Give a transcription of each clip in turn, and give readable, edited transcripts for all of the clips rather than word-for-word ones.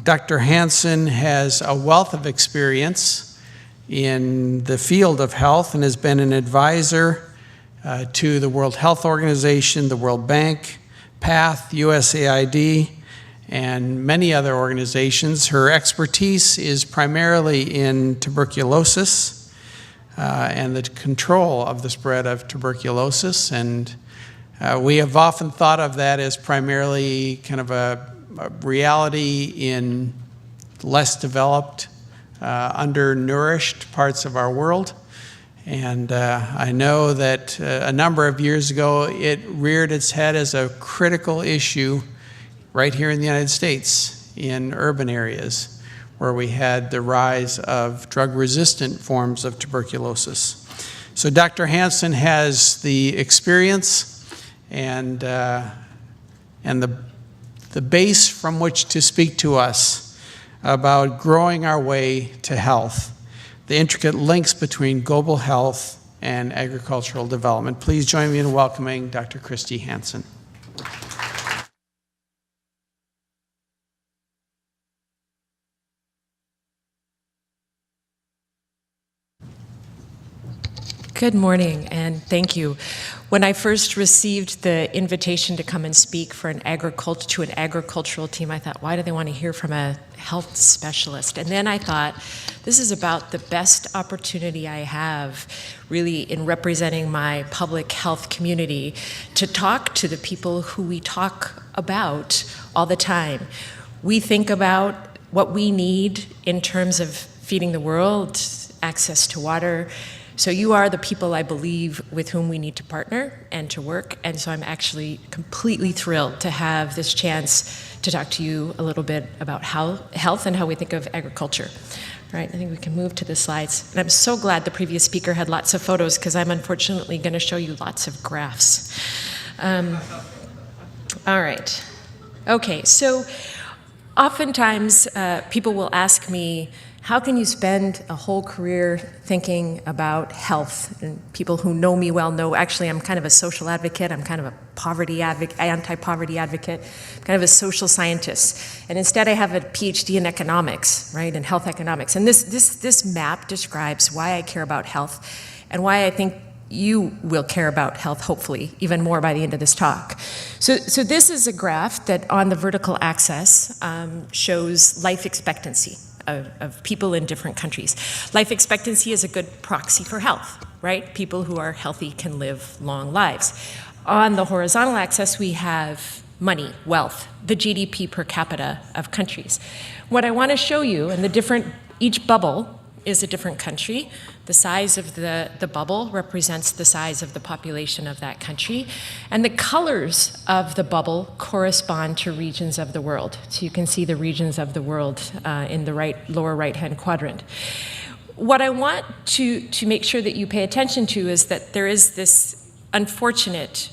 Dr. Hanson has a wealth of experience in the field of health and has been an advisor to the World Health Organization, the World Bank, PATH, USAID, and many other organizations. Her expertise is primarily in tuberculosis and the control of the spread of tuberculosis. And we have often thought of that as primarily kind of a reality in less developed, undernourished parts of our world. And I know that a number of years ago, it reared its head as a critical issue right here in the United States, in urban areas, where we had the rise of drug-resistant forms of tuberculosis. So Dr. Hanson has the experience and the base from which to speak to us about growing our way to health, the intricate links between global health and agricultural development. Please join me in welcoming Dr. Christy Hanson. Good morning, and thank you. When I first received the invitation to come and speak to an agricultural team, I thought, why do they want to hear from a health specialist? And then I thought, this is about the best opportunity I have, really, in representing my public health community, to talk to the people who we talk about all the time. We think about what we need in terms of feeding the world, access to water. So you are the people, I believe, with whom we need to partner and to work. And so I'm actually completely thrilled to have this chance to talk to you a little bit about health and how we think of agriculture. All right, I think we can move to the slides. And I'm so glad the previous speaker had lots of photos, because I'm unfortunately going to show you lots of graphs. All right. Okay, so oftentimes people will ask me, how can you spend a whole career thinking about health? And people who know me well know, actually, I'm kind of a social advocate. I'm kind of a anti-poverty advocate, kind of a social scientist. And instead, I have a PhD in economics, right, in health economics. And this map describes why I care about health and why I think you will care about health, hopefully, even more by the end of this talk. So this is a graph that on the vertical axis shows life expectancy of people in different countries. Life expectancy is a good proxy for health, right? People who are healthy can live long lives. On the horizontal axis, we have money, wealth, the GDP per capita of countries. What I want to show you, and each bubble is a different country. The size of the bubble represents the size of the population of that country. And the colors of the bubble correspond to regions of the world. So you can see the regions of the world in the lower right-hand quadrant. What I want to make sure that you pay attention to is that there is this unfortunate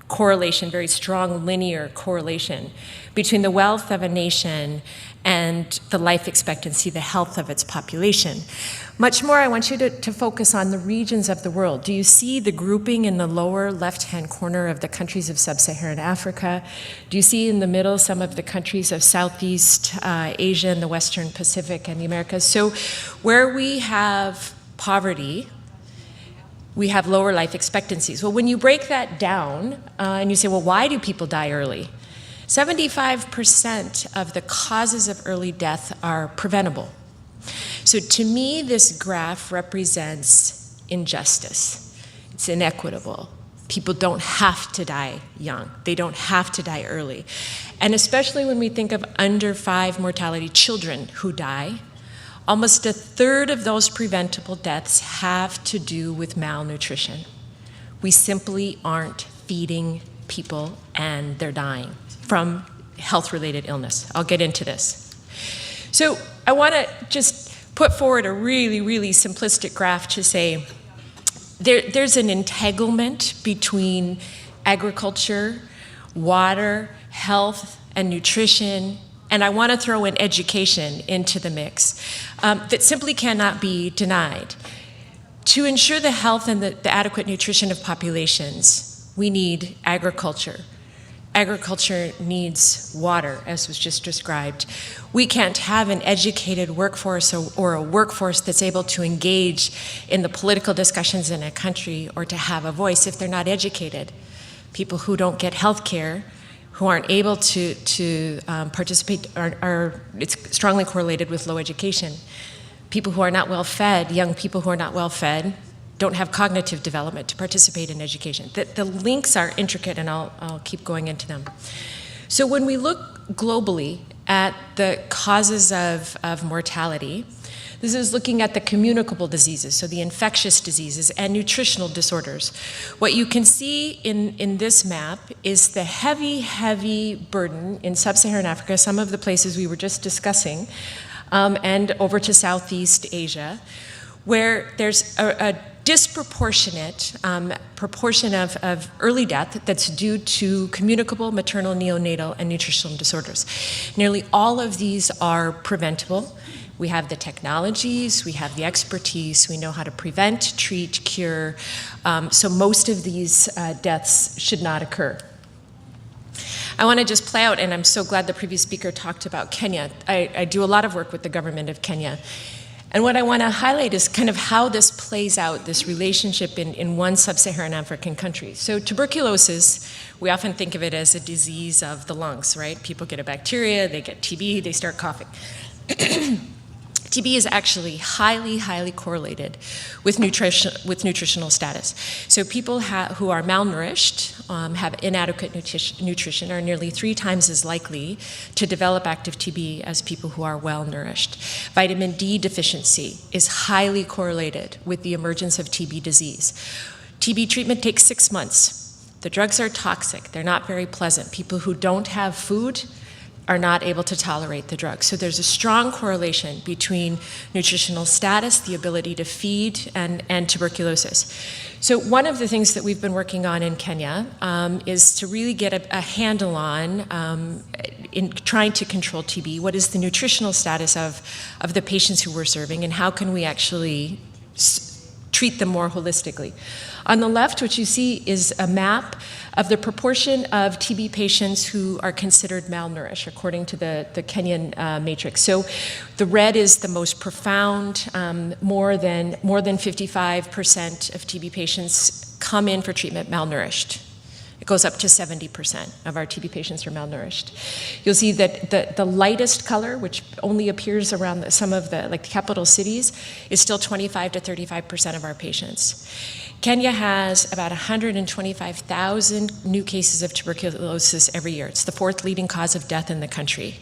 correlation, very strong linear correlation between the wealth of a nation and the life expectancy, the health of its population. Much more, I want you to focus on the regions of the world. Do you see the grouping in the lower left-hand corner of the countries of sub-Saharan Africa? Do you see in the middle some of the countries of Southeast Asia and the Western Pacific and the Americas? So where we have poverty, we have lower life expectancies. Well, when you break that down and you say, well, why do people die early? 75% of the causes of early death are preventable. So to me, this graph represents injustice. It's inequitable. People don't have to die young. They don't have to die early. And especially when we think of under 5 mortality children who die, almost a third of those preventable deaths have to do with malnutrition. We simply aren't feeding people and they're dying from health-related illness. I'll get into this. So I want to just put forward a really, really simplistic graph to say there's an entanglement between agriculture, water, health, and nutrition, and I want to throw in education into the mix that simply cannot be denied. To ensure the health and the adequate nutrition of populations, we need agriculture. agriculture needs water, as was just described. We can't have an educated workforce or a workforce that's able to engage in the political discussions in a country or to have a voice if they're not educated. People who don't get health care, who aren't able to participate, it's strongly correlated with low education. People who are not well fed, young people who are not well fed, don't have cognitive development to participate in education. The links are intricate, and I'll keep going into them. So when we look globally at the causes of mortality, this is looking at the communicable diseases, so the infectious diseases and nutritional disorders. What you can see in this map is the heavy, heavy burden in sub-Saharan Africa, some of the places we were just discussing, and over to Southeast Asia, where there's a disproportionate proportion of early death that's due to communicable, maternal, neonatal, and nutritional disorders. Nearly all of these are preventable. We have the technologies, we have the expertise, we know how to prevent, treat, cure, so most of these deaths should not occur. I want to just play out, and I'm so glad the previous speaker talked about Kenya. I do a lot of work with the government of Kenya. And what I want to highlight is kind of how this plays out, this relationship in one sub-Saharan African country. So tuberculosis, we often think of it as a disease of the lungs, right? People get a bacteria, they get TB, they start coughing. TB is actually highly, highly correlated with nutritional status. So people who are malnourished, have inadequate nutrition, are nearly 3 times as likely to develop active TB as people who are well nourished. Vitamin D deficiency is highly correlated with the emergence of TB disease. TB treatment takes 6 months. The drugs are toxic. They're not very pleasant. People who don't have food are not able to tolerate the drug. So there's a strong correlation between nutritional status, the ability to feed, and tuberculosis. So one of the things that we've been working on in Kenya is to really get a handle on, in trying to control TB, what is the nutritional status of the patients who we're serving, and how can we actually treat them more holistically. On the left, what you see is a map of the proportion of TB patients who are considered malnourished, according to the Kenyan matrix. So the red is the most profound. More than 55% of TB patients come in for treatment malnourished. It goes up to 70% of our TB patients are malnourished. You'll see that the lightest color, which only appears around some of the capital cities, is still 25 to 35% of our patients. Kenya has about 125,000 new cases of tuberculosis every year. It's the 4th leading cause of death in the country.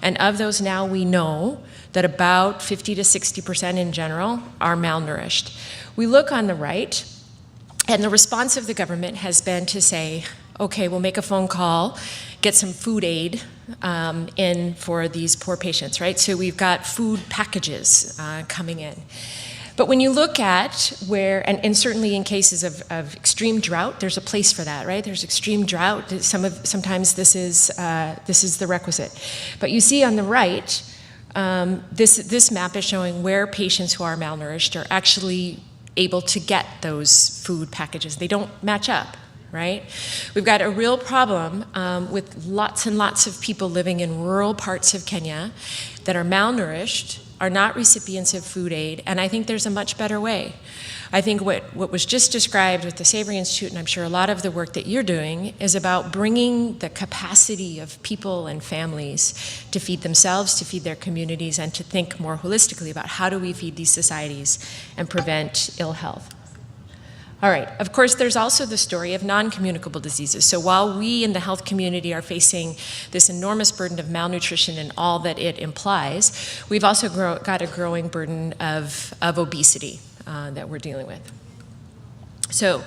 And of those now, we know that about 50 to 60% in general are malnourished. We look on the right, and the response of the government has been to say, okay, we'll make a phone call, get some food aid in for these poor patients, right? So we've got food packages coming in. But when you look at where, and certainly in cases of extreme drought, there's a place for that, right? There's extreme drought. Sometimes this is the requisite. But you see on the right, this map is showing where patients who are malnourished are actually able to get those food packages. They don't match up, right? We've got a real problem with lots and lots of people living in rural parts of Kenya that are malnourished, are not recipients of food aid, and I think there's a much better way. I think what was just described with the Savory Institute, and I'm sure a lot of the work that you're doing, is about bringing the capacity of people and families to feed themselves, to feed their communities, and to think more holistically about how do we feed these societies and prevent ill health. All right, of course, there's also the story of non-communicable diseases. So while we in the health community are facing this enormous burden of malnutrition and all that it implies, we've also got a growing burden of obesity that we're dealing with. So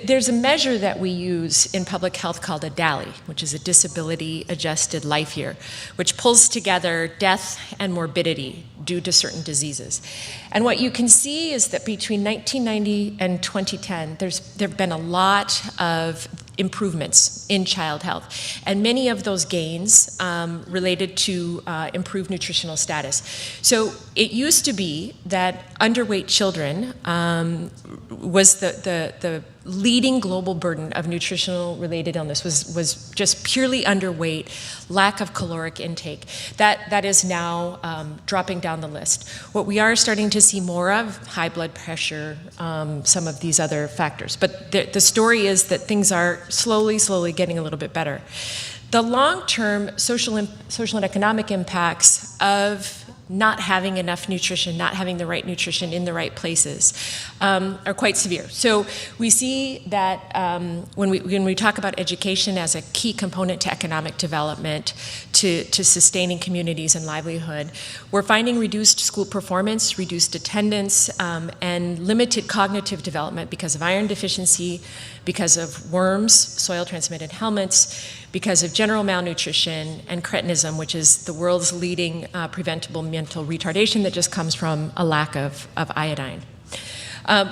there's a measure that we use in public health called a DALY, which is a disability adjusted life year, which pulls together death and morbidity due to certain diseases. And what you can see is that between 1990 and 2010, there have been a lot of improvements in child health. And many of those gains related to improved nutritional status. So it used to be that underweight children was the leading global burden of nutritional related illness was just purely underweight, lack of caloric intake. That is now dropping down the list. What we are starting to see more of, high blood pressure, some of these other factors. But the story is that things are slowly getting a little bit better. The long-term social and economic impacts of not having enough nutrition, not having the right nutrition in the right places, are quite severe. So we see that when we talk about education as a key component to economic development, to sustaining communities and livelihood, we're finding reduced school performance, reduced attendance, and limited cognitive development because of iron deficiency, because of worms, soil-transmitted helminths, because of general malnutrition, and cretinism, which is the world's leading preventable mental retardation that just comes from a lack of iodine.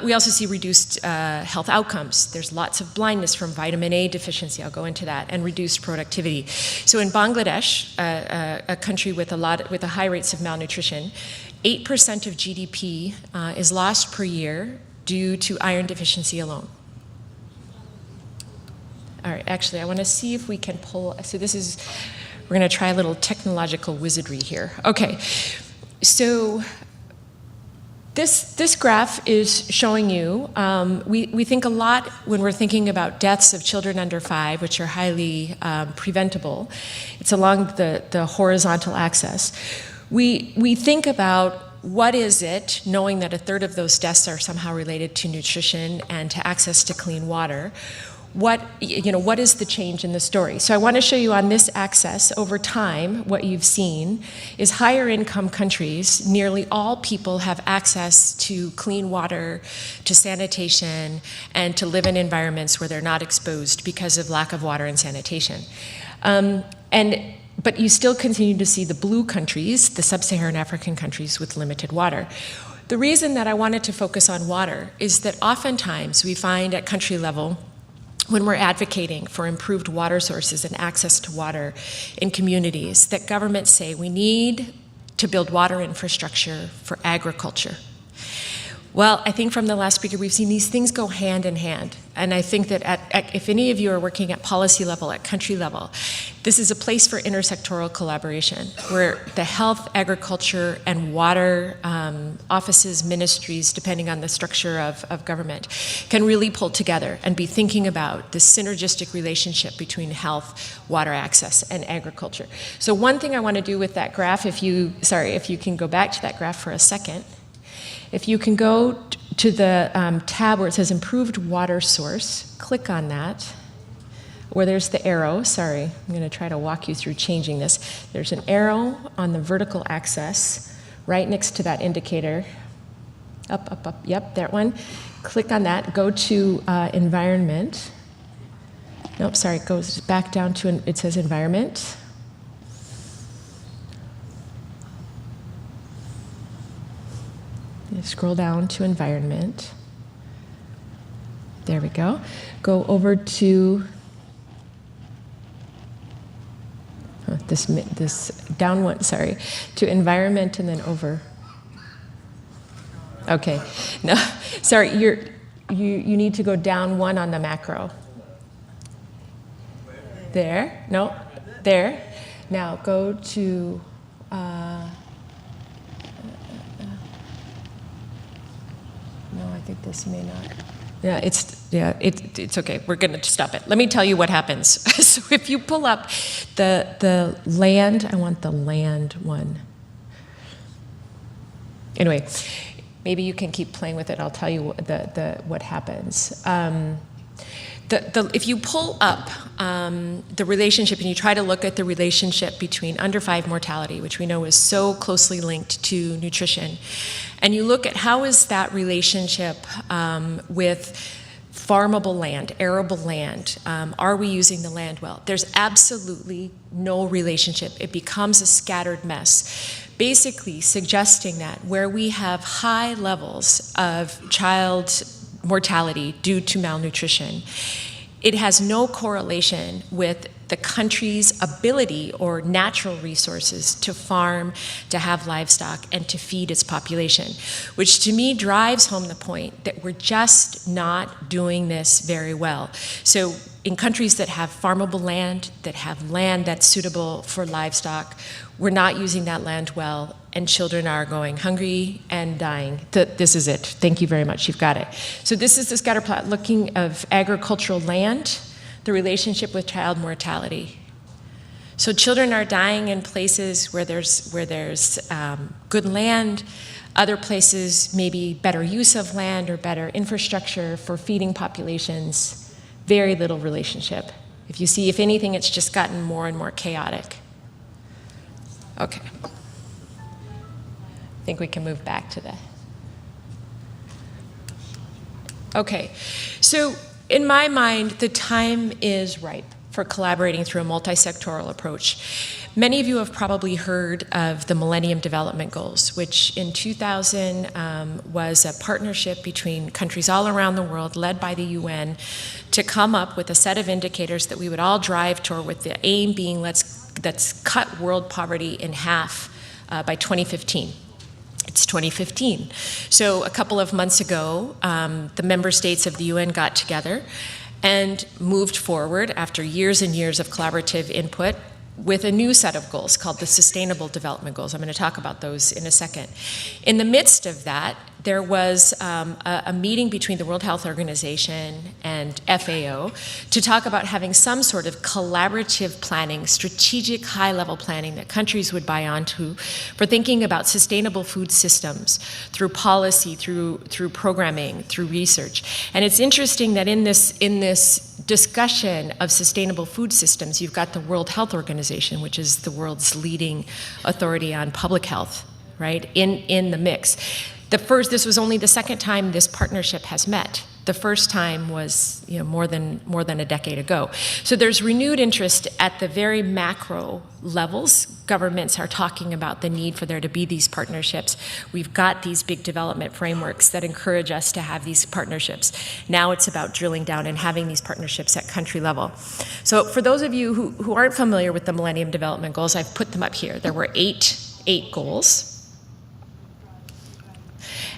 We also see reduced health outcomes. There's lots of blindness from vitamin A deficiency, I'll go into that, and reduced productivity. So in Bangladesh, a country with a high rates of malnutrition, 8% of GDP is lost per year due to iron deficiency alone. All right, actually, I want to see if we can pull, so we're going to try a little technological wizardry here. Okay, so this graph is showing you, we think a lot when we're thinking about deaths of children under 5, which are highly preventable. It's along the horizontal axis. We think about what is it, knowing that a third of those deaths are somehow related to nutrition and to access to clean water. What is the change in the story? So I want to show you on this axis, over time, what you've seen is higher income countries, nearly all people have access to clean water, to sanitation, and to live in environments where they're not exposed because of lack of water and sanitation. But you still continue to see the blue countries, the sub-Saharan African countries with limited water. The reason that I wanted to focus on water is that oftentimes we find at country level, when we're advocating for improved water sources and access to water in communities, that governments say we need to build water infrastructure for agriculture. Well, I think from the last speaker, we've seen these things go hand in hand. And I think that if any of you are working at policy level, at country level, this is a place for intersectoral collaboration, where the health, agriculture, and water offices, ministries, depending on the structure of government, can really pull together and be thinking about the synergistic relationship between health, water access, and agriculture. So one thing I want to do with that graph, if you can go back to that graph for a second. If you can go to the tab where it says improved water source, click on that, where there's the arrow. Sorry, I'm going to try to walk you through changing this. There's an arrow on the vertical axis right next to that indicator. Up, yep, that one. Click on that, go to environment. Nope, sorry, it goes back down to, it says environment. You scroll down to environment. There we go. Go over to this down one, sorry, to environment and then over. Okay, no, sorry, you need to go down one on the macro. There, no, there. Now go to, no, I think this may not. Yeah, it's okay. We're going to stop it. Let me tell you what happens. So if you pull up the land, I want the land one. Anyway, maybe you can keep playing with it. I'll tell you what happens. If you pull up the relationship and you try to look at the relationship between under 5 mortality, which we know is so closely linked to nutrition, and you look at how is that relationship with farmable land, arable land, are we using the land well? There's absolutely no relationship. It becomes a scattered mess, basically suggesting that where we have high levels of child mortality due to malnutrition, it has no correlation with the country's ability or natural resources to farm, to have livestock, and to feed its population, which to me drives home the point that we're just not doing this very well. So in countries that have farmable land, that have land that's suitable for livestock, we're not using that land well, and children are going hungry and dying. This is it. Thank you very much. You've got it. So this is the scatter plot looking of agricultural land, the relationship with child mortality. So children are dying in places where there's good land, other places maybe better use of land or better infrastructure for feeding populations. Very little relationship. If you see, if anything, it's just gotten more and more chaotic. Okay. I think we can move back to that. Okay, so in my mind, the time is ripe for collaborating through a multi-sectoral approach. Many of you have probably heard of the Millennium Development Goals, which in 2000 was a partnership between countries all around the world, led by the UN, to come up with a set of indicators that we would all drive toward, with the aim being let's cut world poverty in half by 2015. It's 2015. So a couple of months ago, the member states of the UN got together and moved forward after years and years of collaborative input with a new set of goals called the Sustainable Development Goals. I'm going to talk about those in a second. In the midst of that, there was a meeting between the World Health Organization and FAO to talk about having some sort of collaborative planning, strategic high-level planning that countries would buy onto for thinking about sustainable food systems through policy, through programming, through research. And it's interesting that in this discussion of sustainable food systems, you've got the World Health Organization, which is the world's leading authority on public health, right, in the mix. This was only the second time this partnership has met. The first time was, more than a decade ago. So there's renewed interest at the very macro levels. Governments are talking about the need for there to be these partnerships. We've got these big development frameworks that encourage us to have these partnerships. Now it's about drilling down and having these partnerships at country level. So for those of you who aren't familiar with the Millennium Development Goals, I've put them up here. There were eight goals.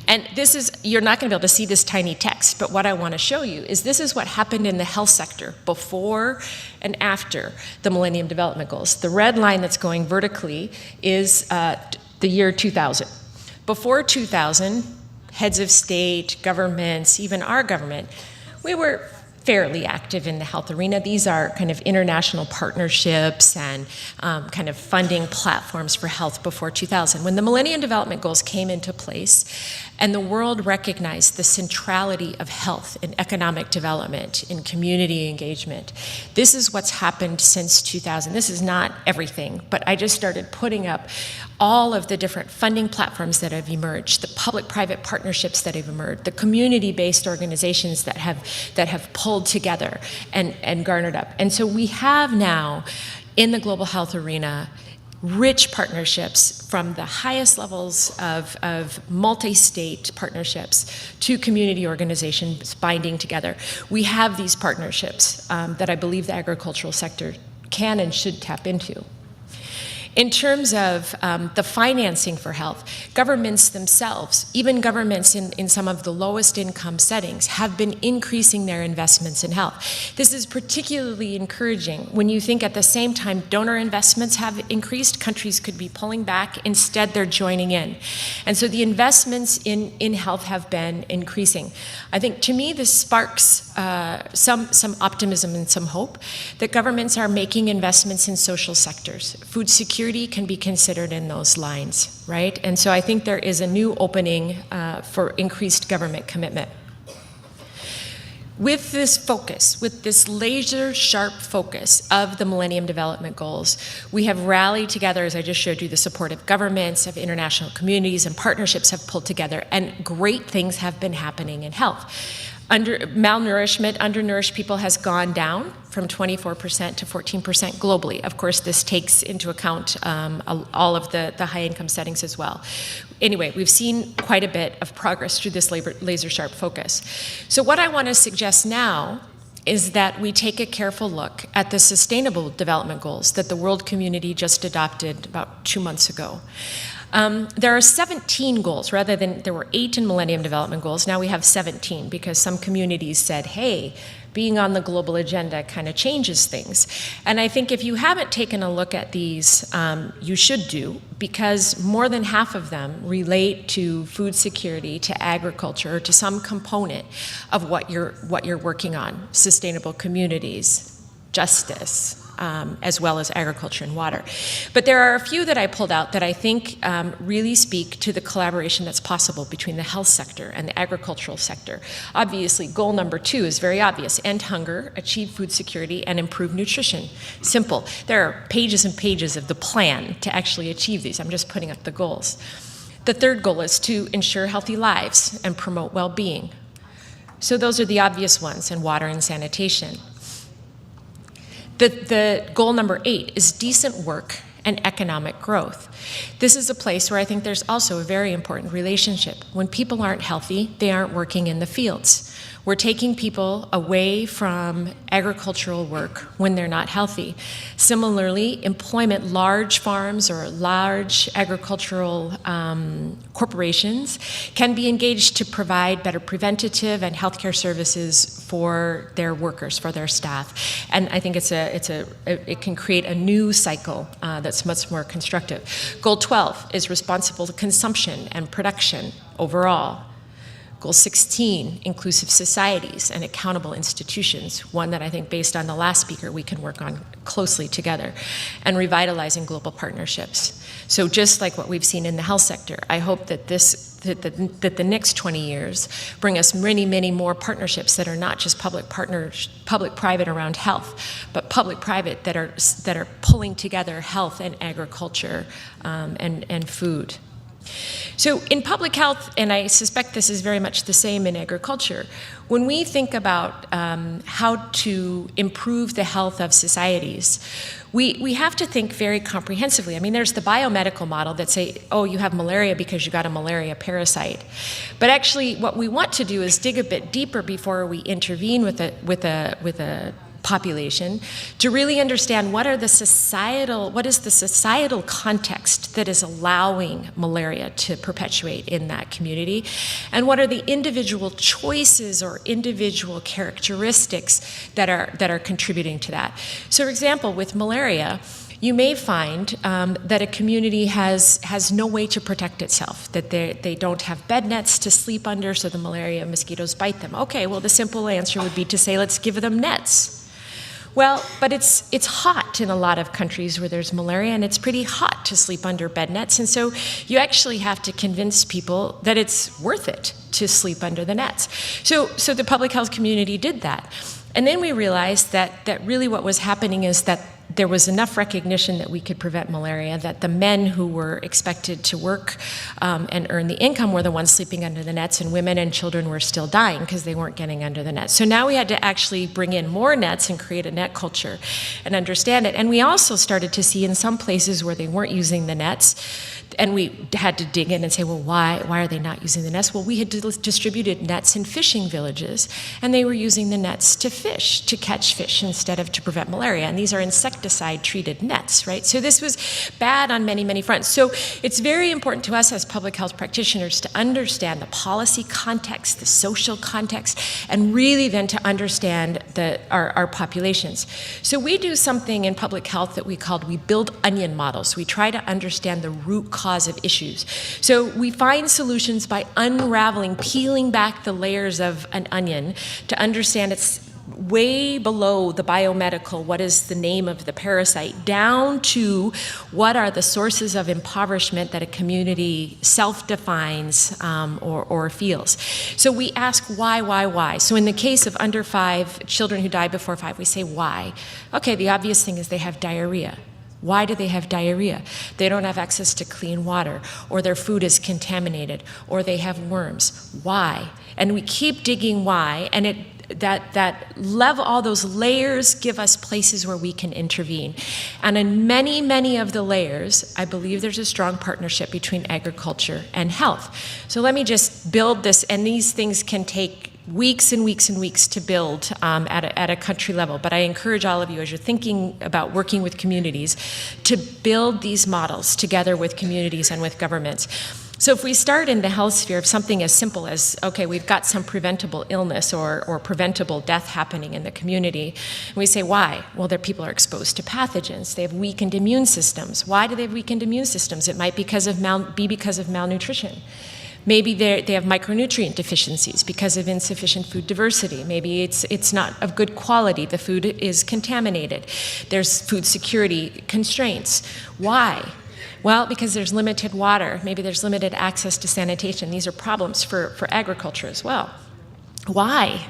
And this is, you're not going to be able to see this tiny text, but what I want to show you is this is what happened in the health sector before and after the Millennium Development Goals. The red line that's going vertically is the year 2000. Before 2000, heads of state, governments, even our government, we were fairly active in the health arena. These are kind of international partnerships and kind of funding platforms for health before 2000. When the Millennium Development Goals came into place and the world recognized the centrality of health in economic development, in community engagement, this is what's happened since 2000. This is not everything, but I just started putting up all of the different funding platforms that have emerged, the public-private partnerships that have emerged, the community-based organizations that have pulled together and garnered up. And so we have now, in the global health arena, rich partnerships from the highest levels of multi-state partnerships to community organizations binding together. We have these partnerships that I believe the agricultural sector can and should tap into. In terms of the financing for health, governments themselves, even governments in some of the lowest income settings, have been increasing their investments in health. This is particularly encouraging when you think at the same time donor investments have increased, countries could be pulling back, instead they're joining in. And so the investments in health have been increasing. I think to me this sparks some optimism and some hope that governments are making investments in social sectors. Food security can be considered in those lines, right? And so I think there is a new opening for increased government commitment. With this focus, with this laser-sharp focus of the Millennium Development Goals, we have rallied together, as I just showed you, the support of governments, of international communities, and partnerships have pulled together, and great things have been happening in health. Malnourishment, undernourished people has gone down from 24% to 14% globally. Of course, this takes into account all of the high income settings as well. Anyway, we've seen quite a bit of progress through this laser-sharp focus. So what I want to suggest now is that we take a careful look at the Sustainable Development Goals that the world community just adopted about 2 months ago. There are 17 goals, rather than, there were 8 in Millennium Development Goals, now we have 17 because some communities said, hey, being on the global agenda kind of changes things. And I think if you haven't taken a look at these, you should do, because more than half of them relate to food security, to agriculture, to some component of what you're working on, sustainable communities, justice, as well as agriculture and water. But there are a few that I pulled out that I think really speak to the collaboration that's possible between the health sector and the agricultural sector. Obviously, goal number 2 is very obvious: end hunger, achieve food security, and improve nutrition. Simple. There are pages and pages of the plan to actually achieve these. I'm just putting up the goals. The third goal is to ensure healthy lives and promote well-being. So those are the obvious ones, and water and sanitation. The goal number 8 is decent work and economic growth. This is a place where I think there's also a very important relationship. When people aren't healthy, they aren't working in the fields. We're taking people away from agricultural work when they're not healthy. Similarly, employment, large farms or large agricultural corporations can be engaged to provide better preventative and healthcare services for their workers, for their staff. And I think it can create a new cycle that's much more constructive. Goal 12 is responsible consumption and production overall. Goal 16, inclusive societies and accountable institutions, one that I think, based on the last speaker, we can work on closely together. And revitalizing global partnerships. So just like what we've seen in the health sector, I hope that that the next 20 years bring us many, many more partnerships that are not just public-private around health, but public-private that are pulling together health and agriculture and food. So in public health, and I suspect this is very much the same in agriculture, when we think about how to improve the health of societies, we have to think very comprehensively. I mean, there's the biomedical model that say, oh, you have malaria because you got a malaria parasite. But actually, what we want to do is dig a bit deeper before we intervene with a population to really understand what is the societal context that is allowing malaria to perpetuate in that community, and what are the individual choices or individual characteristics that are contributing to that. So, for example, with malaria, you may find that a community has no way to protect itself, that they don't have bed nets to sleep under, so the malaria mosquitoes bite them. Okay, well, the simple answer would be to say, let's give them nets. Well, but it's hot in a lot of countries where there's malaria, and it's pretty hot to sleep under bed nets, and so you actually have to convince people that it's worth it to sleep under the nets. So the public health community did that. And then we realized that really what was happening is that there was enough recognition that we could prevent malaria, that the men who were expected to work and earn the income were the ones sleeping under the nets, and women and children were still dying because they weren't getting under the nets. So now we had to actually bring in more nets and create a net culture and understand it. And we also started to see in some places where they weren't using the nets, and we had to dig in and say, well, why are they not using the nets? Well, we had distributed nets in fishing villages, and they were using the nets to fish, to catch fish instead of to prevent malaria. And these are insecticide-treated nets, right? So this was bad on many, many fronts. So it's very important to us as public health practitioners to understand the policy context, the social context, and really then to understand our populations. So we do something in public health that we build onion models. We try to understand the root cause of issues. So we find solutions by unraveling, peeling back the layers of an onion to understand it's way below the biomedical, what is the name of the parasite, down to what are the sources of impoverishment that a community self-defines or feels. So we ask why. So in the case of under 5 children who die before 5, we say why. Okay, the obvious thing is they have diarrhea. Why do they have diarrhea? They don't have access to clean water, or their food is contaminated, or they have worms. Why? And we keep digging why, and all those layers give us places where we can intervene. And in many, many of the layers, I believe there's a strong partnership between agriculture and health. So let me just build this, and these things can take weeks and weeks and weeks to build at a country level. But I encourage all of you, as you're thinking about working with communities, to build these models together with communities and with governments. So if we start in the health sphere of something as simple as, okay, we've got some preventable illness or preventable death happening in the community, and we say, why? Well, their people are exposed to pathogens. They have weakened immune systems. Why do they have weakened immune systems? It might be because of malnutrition. Maybe they have micronutrient deficiencies because of insufficient food diversity. Maybe it's not of good quality. The food is contaminated. There's food security constraints. Why? Well, because there's limited water. Maybe there's limited access to sanitation. These are problems for agriculture as well. Why?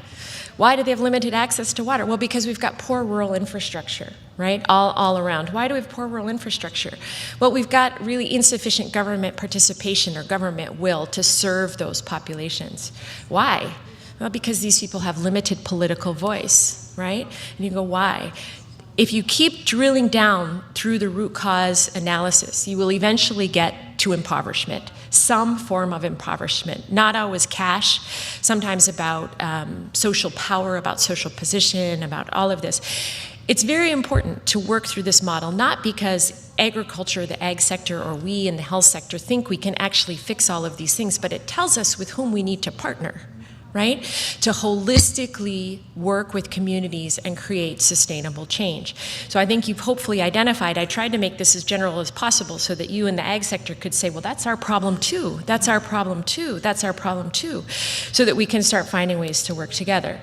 Why do they have limited access to water? Well, because we've got poor rural infrastructure, right, all around. Why do we have poor rural infrastructure? Well, we've got really insufficient government participation or government will to serve those populations. Why? Well, because these people have limited political voice, right? And you go, why? If you keep drilling down through the root cause analysis, you will eventually get to impoverishment, some form of impoverishment, not always cash, sometimes about social power, about social position, about all of this. It's very important to work through this model, not because agriculture, the ag sector, or we in the health sector think we can actually fix all of these things, but it tells us with whom we need to partner, right? To holistically work with communities and create sustainable change. So I think you've hopefully identified, I tried to make this as general as possible so that you in the ag sector could say, well, that's our problem too, that's our problem too, that's our problem too, so that we can start finding ways to work together.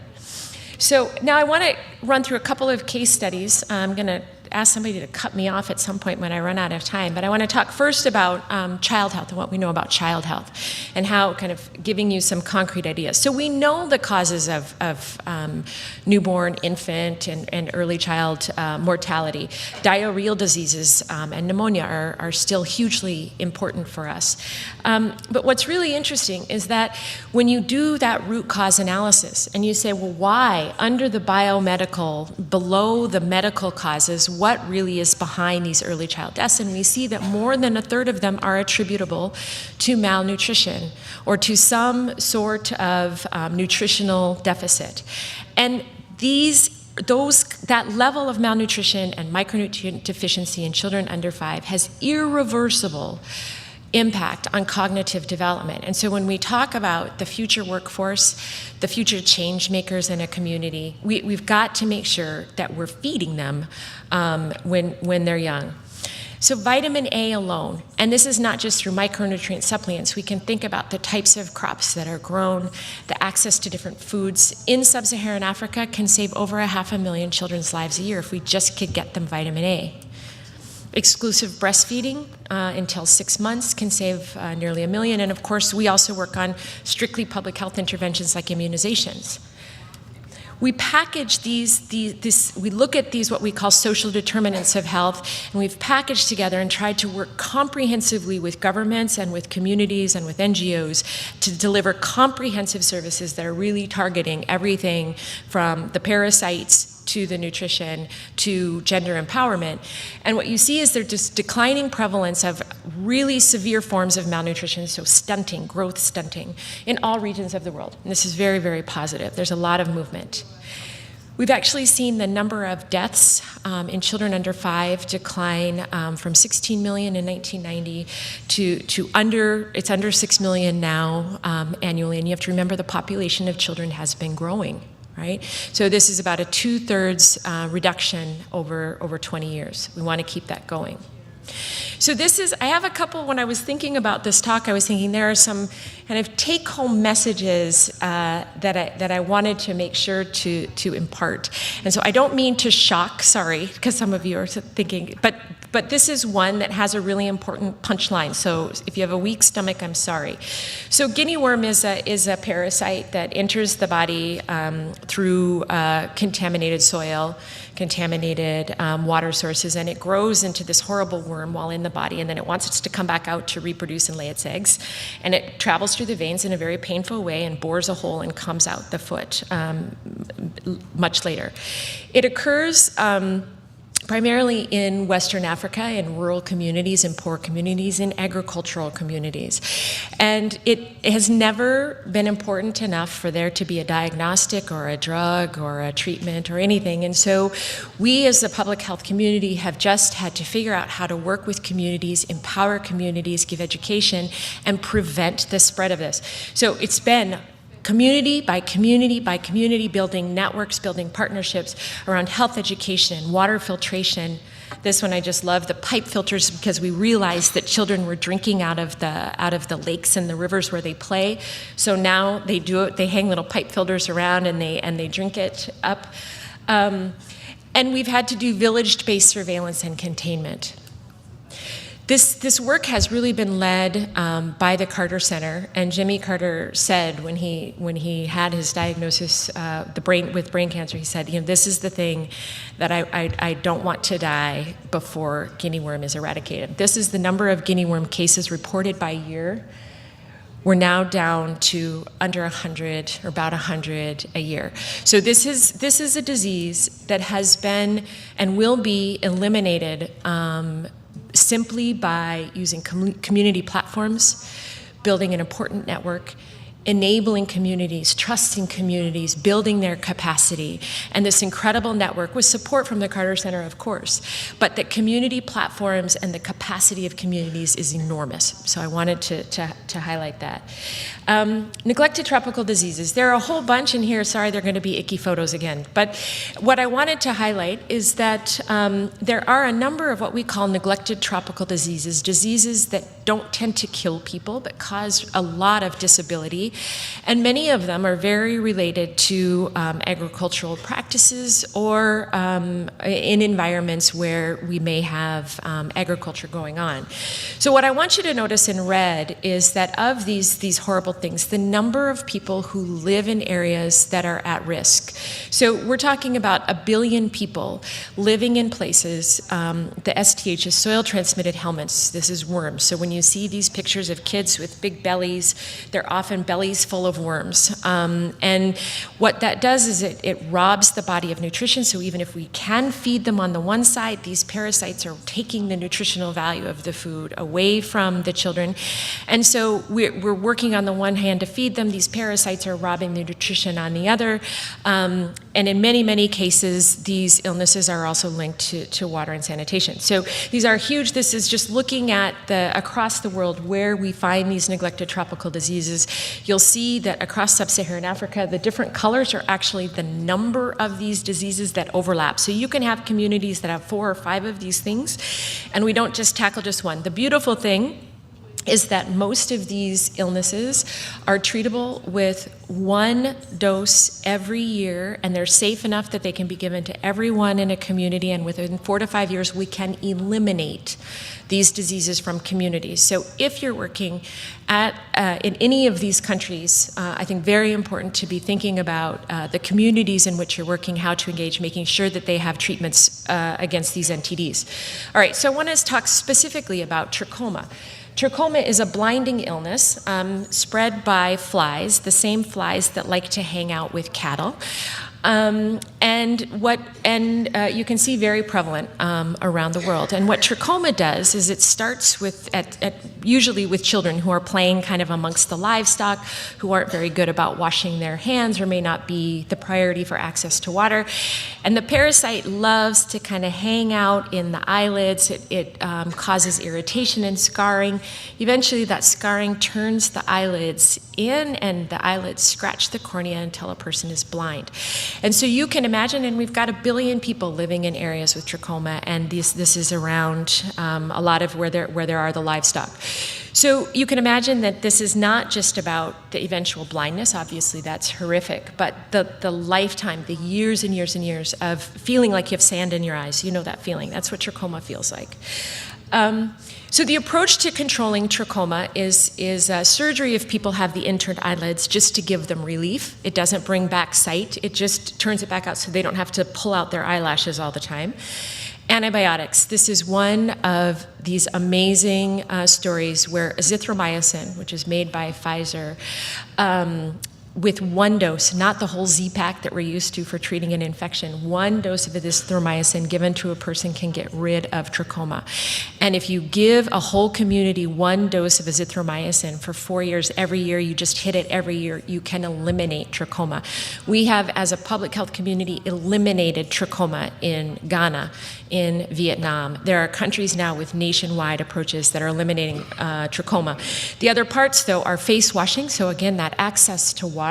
So now I want to run through a couple of case studies. I'm going to ask somebody to cut me off at some point when I run out of time, but I want to talk first about child health and what we know about child health and how kind of giving you some concrete ideas. So we know the causes of newborn, infant, and early child mortality. Diarrheal diseases and pneumonia are still hugely important for us. But what's really interesting is that when you do that root cause analysis and you say, well, why under the biomedical, below the medical causes, what really is behind these early child deaths, and we see that more than a third of them are attributable to malnutrition or to some sort of nutritional deficit. And that level of malnutrition and micronutrient deficiency in children under 5 has irreversible impact on cognitive development. And so when we talk about the future workforce, the future change makers in a community, we've got to make sure that we're feeding them when they're young. So vitamin A alone, and this is not just through micronutrient supplements, we can think about the types of crops that are grown, the access to different foods in sub-Saharan Africa can save over 500,000 children's lives a year if we just could get them vitamin A. Exclusive breastfeeding until 6 months can save nearly 1 million. And of course, we also work on strictly public health interventions like immunizations. We package we look at these, what we call social determinants of health, and we've packaged together and tried to work comprehensively with governments and with communities and with NGOs to deliver comprehensive services that are really targeting everything from the parasites to the nutrition, to gender empowerment. And what you see is there's just declining prevalence of really severe forms of malnutrition, so stunting, growth stunting, in all regions of the world. And this is very, very positive. There's a lot of movement. We've actually seen the number of deaths in children under 5 decline from 16 million in 1990 to under 6 million now annually. And you have to remember the population of children has been growing. Right? So this is about a 2/3 reduction over 20 years. We want to keep that going. So I have a couple, when I was thinking about this talk, I was thinking there are some kind of take-home messages that I wanted to make sure to impart. And so I don't mean to shock, sorry, because some of you are thinking, but this is one that has a really important punchline. So if you have a weak stomach, I'm sorry. So guinea worm is a parasite that enters the body through contaminated soil, contaminated water sources, and it grows into this horrible worm while in the body, and then it wants it to come back out to reproduce and lay its eggs. And it travels through the veins in a very painful way and bores a hole and comes out the foot much later. It occurs primarily in Western Africa, in rural communities, in poor communities, in agricultural communities. And it has never been important enough for there to be a diagnostic or a drug or a treatment or anything. And so we as the public health community have just had to figure out how to work with communities, empower communities, give education, and prevent the spread of this. So it's been community by community by community, building networks, building partnerships around health education, water filtration. This one I just love, the pipe filters, because we realized that children were drinking out of the lakes and the rivers where they play. So now they do it, they hang little pipe filters around and they drink it up. And we've had to do village-based surveillance and containment. This work has really been led by the Carter Center, and Jimmy Carter said when he had his diagnosis with brain cancer, he said, this is the thing that I don't want to die before guinea worm is eradicated. This is the number of guinea worm cases reported by year. We're now down to under 100, or about 100 a year. So this is a disease that has been and will be eliminated simply by using community platforms, building an important network, enabling communities, trusting communities, building their capacity, and this incredible network with support from the Carter Center, of course, but that community platforms and the capacity of communities is enormous. So I wanted to highlight that. Neglected tropical diseases. There are a whole bunch in here. Sorry, they're going to be icky photos again. But what I wanted to highlight is that there are a number of what we call neglected tropical diseases, diseases that don't tend to kill people, but cause a lot of disability. And many of them are very related to agricultural practices or in environments where we may have agriculture going on. So what I want you to notice in red is that of these horrible things, the number of people who live in areas that are at risk. So we're talking about 1 billion people living in places, the STH is soil-transmitted helminths. This is worms. So when you see these pictures of kids with big bellies, they're often bellies full of worms. And what that does is it robs the body of nutrition. So even if we can feed them on the one side, these parasites are taking the nutritional value of the food away from the children. And so we're working on the one hand to feed them. These parasites are robbing the nutrition on the other. And in many, many cases, these illnesses are also linked to water and sanitation. So these are huge. This is just looking at across the world where we find these neglected tropical diseases. You'll see that across sub-Saharan Africa, the different colors are actually the number of these diseases that overlap. So you can have communities that have 4 or 5 of these things, and we don't just tackle just one. The beautiful thing is that most of these illnesses are treatable with 1 dose every year, and they're safe enough that they can be given to everyone in a community, and within 4 to 5 years, we can eliminate these diseases from communities. So if you're working in any of these countries, I think very important to be thinking about the communities in which you're working, how to engage, making sure that they have treatments against these NTDs. All right, so I want to talk specifically about trachoma. Trachoma is a blinding illness spread by flies, the same flies that like to hang out with cattle. And you can see very prevalent around the world. And what trachoma does is it starts with usually with children who are playing kind of amongst the livestock, who aren't very good about washing their hands or may not be the priority for access to water. And the parasite loves to kind of hang out in the eyelids. It causes irritation and scarring. Eventually that scarring turns the eyelids in, and the eyelids scratch the cornea until a person is blind. And so you can imagine, and we've got 1 billion people living in areas with trachoma, and this is around a lot of where there are the livestock. So you can imagine that this is not just about the eventual blindness, obviously that's horrific, but the lifetime, the years and years and years of feeling like you have sand in your eyes. You know that feeling. That's what trachoma feels like. So the approach to controlling trachoma is surgery if people have the interned eyelids, just to give them relief. It doesn't bring back sight. It just turns it back out so they don't have to pull out their eyelashes all the time. Antibiotics. This is one of these amazing stories where azithromycin, which is made by Pfizer, with one dose, not the whole Z-Pack that we're used to for treating an infection. One dose of azithromycin given to a person can get rid of trachoma. And if you give a whole community one dose of azithromycin for 4 years, every year, you just hit it every year, you can eliminate trachoma. We have, as a public health community, eliminated trachoma in Ghana, in Vietnam. There are countries now with nationwide approaches that are eliminating trachoma. The other parts, though, are face washing. So again, that access to water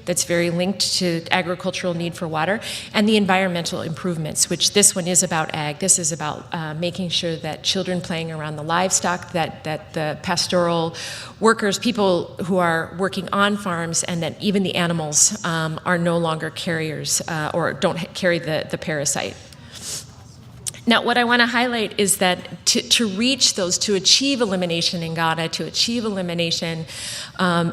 that's very linked to agricultural need for water, and the environmental improvements, which this one is about ag. This is about making sure that children playing around the livestock, that the pastoral workers, people who are working on farms, and that even the animals are no longer carriers or don't carry the parasite. Now, what I want to highlight is that to reach those, to achieve elimination in Ghana, to achieve elimination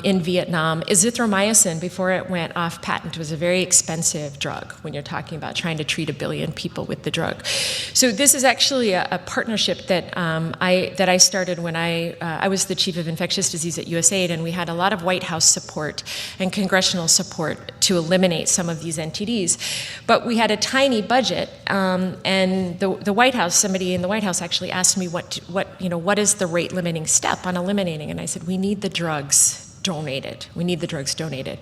in Vietnam, azithromycin, before it went off patent, was a very expensive drug when you're talking about trying to treat 1 billion people with the drug. So this is actually a partnership that I started when I was the chief of infectious disease at USAID, and we had a lot of White House support and congressional support to eliminate some of these NTDs. But we had a tiny budget, and the White House, somebody in the White House actually asked me what is the rate limiting step on eliminating, and I said, we need the drugs donated. We need the drugs donated.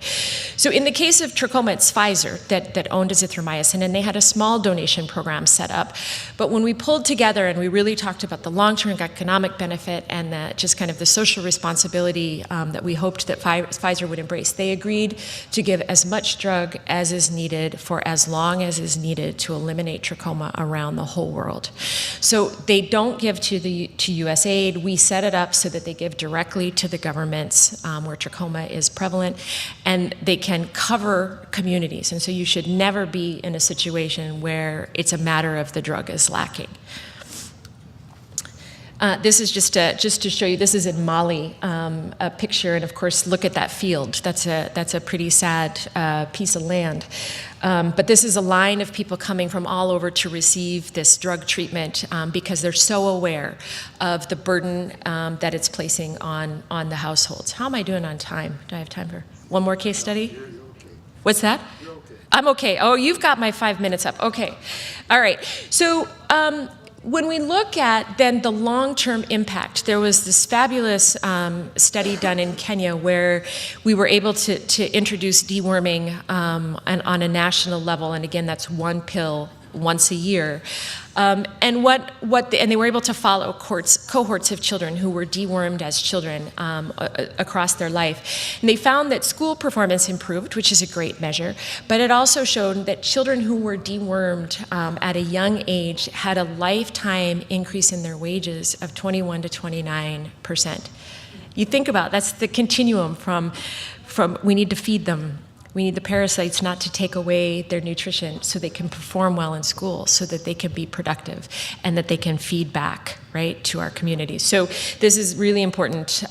So in the case of trachoma, it's Pfizer that owned azithromycin, and they had a small donation program set up. But when we pulled together and we really talked about the long-term economic benefit and just kind of the social responsibility that we hoped that Pfizer would embrace, they agreed to give as much drug as is needed for as long as is needed to eliminate trachoma around the whole world. So they don't give to USAID. We set it up so that they give directly to the governments where trachoma is prevalent, and they can cover communities. And so you should never be in a situation where it's a matter of the drug is lacking. This is just to show you, this is in Mali, a picture, and of course, look at that field. That's a pretty sad piece of land. But this is a line of people coming from all over to receive this drug treatment because they're so aware of the burden that it's placing on the households. How am I doing on time? Do I have time for one more case study? What's that? You're okay. I'm okay. Oh, you've got my 5 minutes up. Okay. All right. So when we look at then the long-term impact, there was this fabulous study done in Kenya where we were able to introduce deworming on a national level, and again, that's one pill once a year. And they were able to follow cohorts of children who were dewormed as children across their life. And they found that school performance improved, which is a great measure, but it also showed that children who were dewormed at a young age had a lifetime increase in their wages of 21 to 29%. You think about it, that's the continuum from we need to feed them. We need the parasites not to take away their nutrition so they can perform well in school, so that they can be productive and that they can feed back, right, to our communities. So this is really important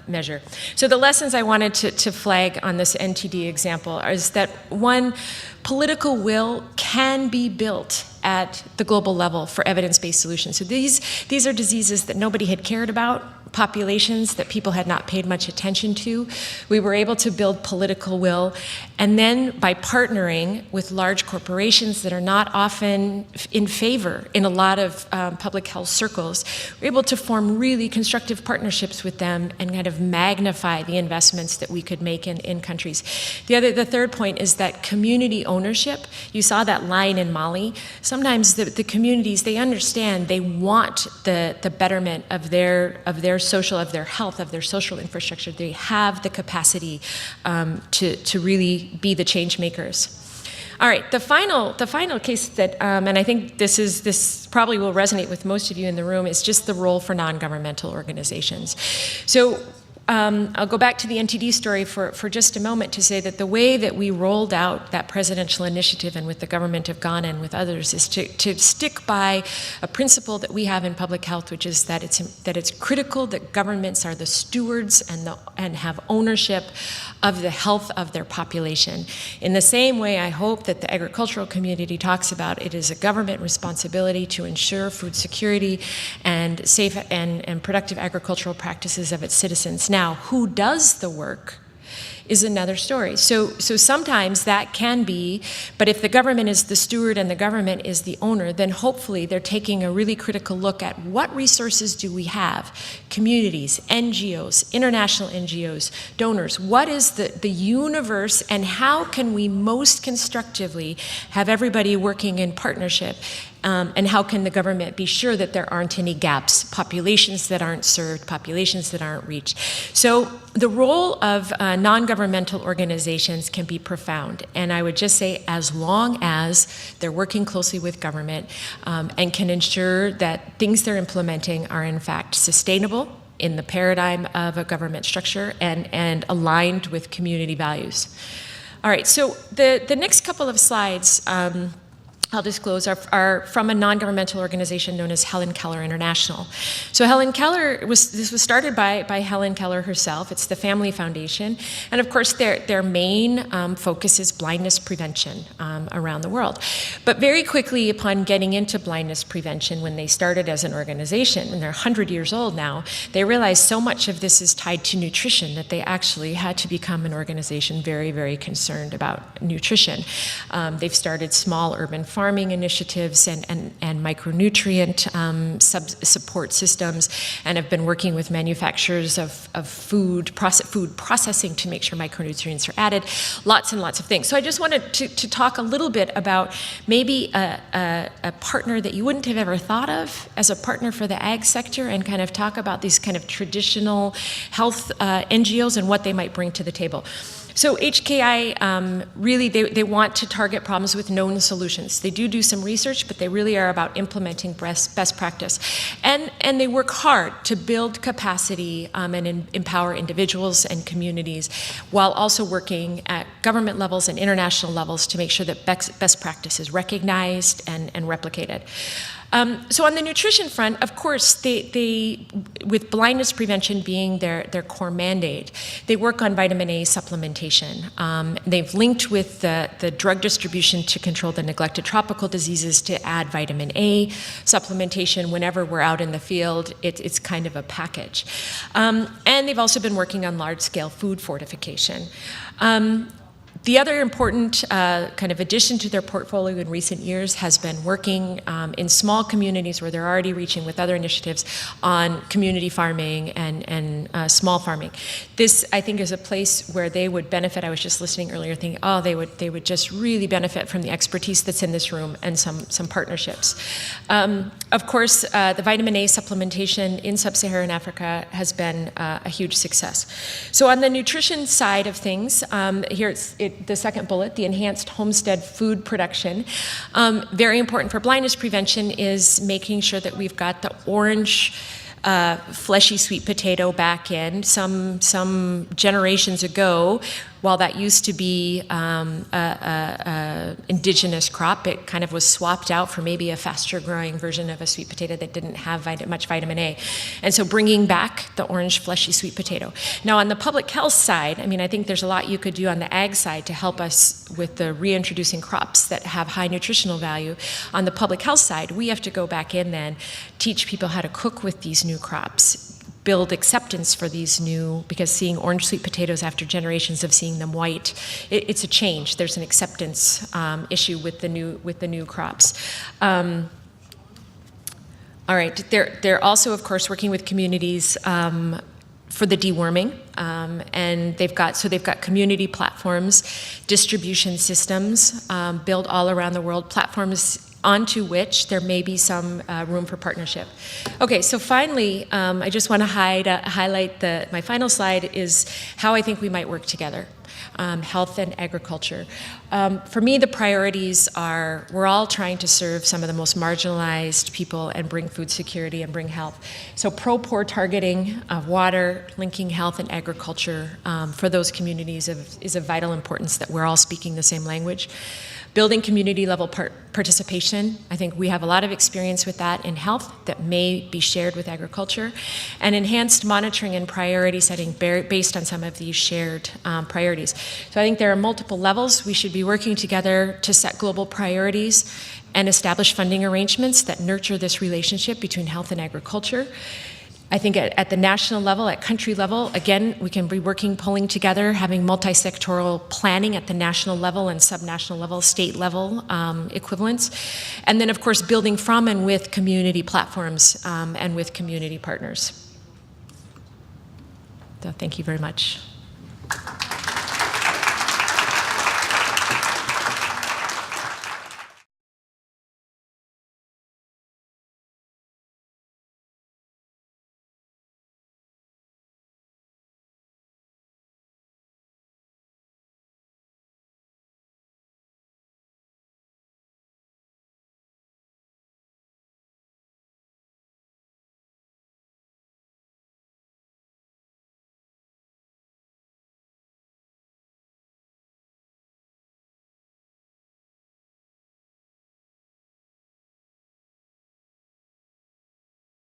measure. So the lessons I wanted to flag on this NTD example is that, one, political will can be built at the global level for evidence-based solutions. So these are diseases that nobody had cared about, populations that people had not paid much attention to. We were able to build political will, and then by partnering with large corporations that are not often in favor in a lot of public health circles, we're able to form really constructive partnerships with them and kind of magnify the investments that we could make in countries. The third point is that community ownership. You saw that line in Mali. Sometimes the communities, they understand, they want the betterment of their health, of their social infrastructure. They have the capacity to really be the change makers. All right, the final case that, and I think this probably will resonate with most of you in the room, is just the role for non-governmental organizations. So I'll go back to the NTD story for just a moment to say that the way that we rolled out that presidential initiative, and with the government of Ghana and with others, is to stick by a principle that we have in public health, which is that it's critical that governments are the stewards and have ownership of the health of their population. In the same way, I hope that the agricultural community talks about it is a government responsibility to ensure food security and safe and productive agricultural practices of its citizens. Now, who does the work? is another story. So sometimes that can be, but if the government is the steward and the government is the owner, then hopefully they're taking a really critical look at what resources do we have? Communities, NGOs, international NGOs, donors. What is the universe, and how can we most constructively have everybody working in partnership? And how can the government be sure that there aren't any gaps, populations that aren't served, populations that aren't reached? So the role of non-governmental organizations can be profound. And I would just say, as long as they're working closely with government and can ensure that things they're implementing are in fact sustainable in the paradigm of a government structure and aligned with community values. All right, so the next couple of slides I'll disclose are from a non-governmental organization known as Helen Keller International. So Helen Keller, this was started by Helen Keller herself. It's the Family Foundation. And of course, their main focus is blindness prevention around the world. But very quickly upon getting into blindness prevention, when they started as an organization, and they're 100 years old now, they realized so much of this is tied to nutrition that they actually had to become an organization very, very concerned about nutrition. They've started small urban farming initiatives and micronutrient support systems, and have been working with manufacturers of food processing to make sure micronutrients are added, lots and lots of things. So I just wanted to talk a little bit about maybe a partner that you wouldn't have ever thought of as a partner for the ag sector, and kind of talk about these kind of traditional health NGOs and what they might bring to the table. So HKI, really, they want to target problems with known solutions. They do some research, but they really are about implementing best practice. And they work hard to build capacity and empower individuals and communities, while also working at government levels and international levels to make sure that best practice is recognized and replicated. So on the nutrition front, of course, they with blindness prevention being their core mandate, they work on vitamin A supplementation. They've linked with the drug distribution to control the neglected tropical diseases to add vitamin A supplementation whenever we're out in the field. It's kind of a package. And they've also been working on large-scale food fortification. The other important kind of addition to their portfolio in recent years has been working in small communities where they're already reaching with other initiatives on community farming and small farming. This, I think, is a place where they would benefit. I was just listening earlier thinking, oh, they would just really benefit from the expertise that's in this room and some partnerships. Of course, the vitamin A supplementation in sub-Saharan Africa has been a huge success. So on the nutrition side of things, here the second bullet, the enhanced homestead food production. Very important for blindness prevention is making sure that we've got the orange fleshy sweet potato back in. Some generations ago, while that used to be indigenous crop, it kind of was swapped out for maybe a faster growing version of a sweet potato that didn't have much vitamin A. And so bringing back the orange fleshy sweet potato. Now on the public health side, I mean, I think there's a lot you could do on the ag side to help us with the reintroducing crops that have high nutritional value. On the public health side, we have to go back in then, teach people how to cook with these new crops, build acceptance for these new, because seeing orange sweet potatoes after generations of seeing them white, it's a change. There's an acceptance issue with the new crops. All right, they're also, of course, working with communities for the deworming, and they've got community platforms, distribution systems built all around the world, platforms onto which there may be some room for partnership. Okay, so finally, I just want to highlight my final slide is how I think we might work together, health and agriculture. For me, the priorities are, we're all trying to serve some of the most marginalized people and bring food security and bring health. So pro-poor targeting of water, linking health and agriculture for those communities is of vital importance, that we're all speaking the same language. Building community level participation, I think we have a lot of experience with that in health that may be shared with agriculture, and enhanced monitoring and priority setting based on some of these shared priorities. So I think there are multiple levels. We should be working together to set global priorities and establish funding arrangements that nurture this relationship between health and agriculture. I think at the national level, at country level, again, we can be working, pulling together, having multi-sectoral planning at the national level and subnational level, state level equivalents. And then, of course, building from and with community platforms and with community partners. So thank you very much.